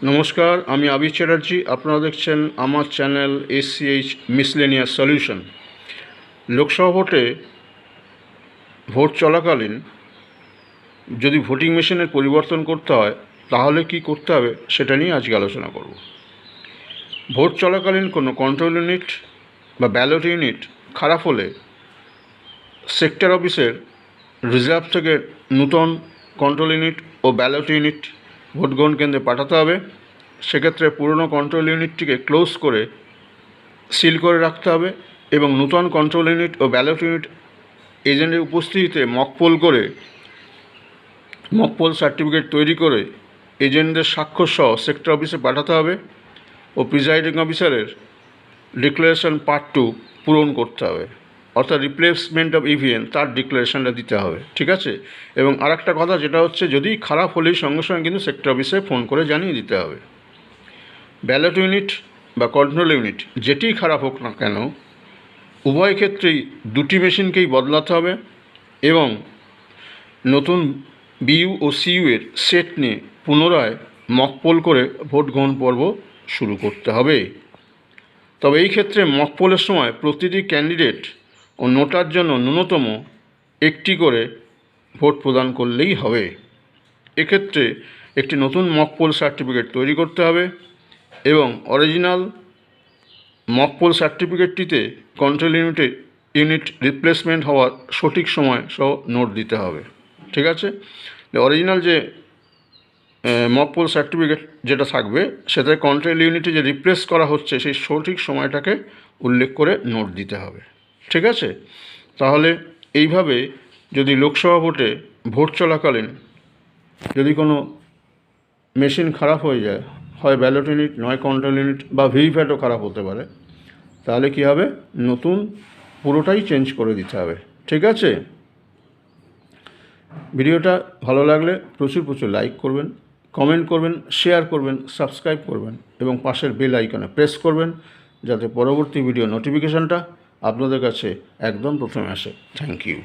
নমস্কার, আমি আবির চ্যাটার্জি। আপনারা দেখছেন আমার channel SCH miscellaneous solution. Lok Sabha vote চলাকালীন যদি ভোটিং মেশিনের পরিবর্তন করতে হয় তাহলে কি করতে হবে সেটা নিয়ে আজকে আলোচনা করব। ভোট চলাকালীন কোনো কন্ট্রোল ইউনিট বা ব্যালট ইউনিট খারাপ হলে সেক্টর অফিসের রিজার্ভ থেকে নূতন কন্ট্রোল ইউনিট ও ব্যালট ইউনিট ভোট গ্রহণ কেন্দ্রে পাঠাতে হবে। সেক্ষেত্রে পুরনো কন্ট্রোল ইউনিটটিকে ক্লোজ করে সিল করে রাখতে হবে এবং নূতন কন্ট্রোল ইউনিট ও ব্যালট ইউনিট এজেন্টের উপস্থিতিতে মকপোল সার্টিফিকেট তৈরি করে এজেন্টদের স্বাক্ষর সহ সেক্টর অফিসে পাঠাতে হবে ও প্রিজাইডিং অফিসারের ডিক্লারেশন পার্ট 2 পূরণ করতে হবে, অর্থাৎ রিপ্লেসমেন্ট অফ ইভিএম তার ডিক্লারেশনটা দিতে হবে। ঠিক আছে? এবং আর একটা কথা যেটা হচ্ছে, যদি খারাপ হলেই সঙ্গে সঙ্গে কিন্তু সেক্টর অফিসে ফোন করে জানিয়ে দিতে হবে। ব্যালট ইউনিট বা কন্ট্রোল ইউনিট যেটিই খারাপ হোক না কেন, উভয় ক্ষেত্রেই দুটি মেশিনকেই বদলাতে হবে এবং নতুন বিইউ ও সিইউ এর সেট নিয়ে পুনরায় মকপোল করে ভোট গ্রহণ পর্ব শুরু করতে হবে। তবে এই ক্ষেত্রে মকপোলের সময় প্রতিটি ক্যান্ডিডেট ও নোটার জন্য ন্যূনতম একটি করে ভোট প্রদান করলেই হবে। এক্ষেত্রে একটি নতুন মকপোল সার্টিফিকেট তৈরি করতে হবে এবং অরিজিনাল মকপোল সার্টিফিকেটটিতে কন্ট্রোল ইউনিট রিপ্লেসমেন্ট হওয়ার সঠিক সময় সহ নোট দিতে হবে। ঠিক আছে? অরিজিনাল যে মকপোল সার্টিফিকেট যেটা থাকবে সেটাতে কন্ট্রোল ইউনিটে যে রিপ্লেস করা হচ্ছে সেই সঠিক সময়টাকে উল্লেখ করে নোট দিতে হবে। ঠিক আছে? তাহলে এইভাবে যদি লোকসভা ভোট চলাকালীন যদি কোনো মেশিন খারাপ হয়ে যায়, হয় ব্যালট ইউনিট নয় কন্ট্রোল ইউনিট বা ভিভিপ্যাটও খারাপ হতে পারে, তাহলে কী হবে, নতুন পুরোটাই চেঞ্জ করে দিতে হবে। ঠিক আছে? ভিডিওটা ভালো লাগলে প্রচুর লাইক করবেন, কমেন্ট করবেন, শেয়ার করবেন, সাবস্ক্রাইব করবেন এবং পাশের বেল আইকনে প্রেস করবেন যাতে পরবর্তী ভিডিও নোটিফিকেশানটা আপনাদের কাছে একদম প্রথমে আসে। Thank you.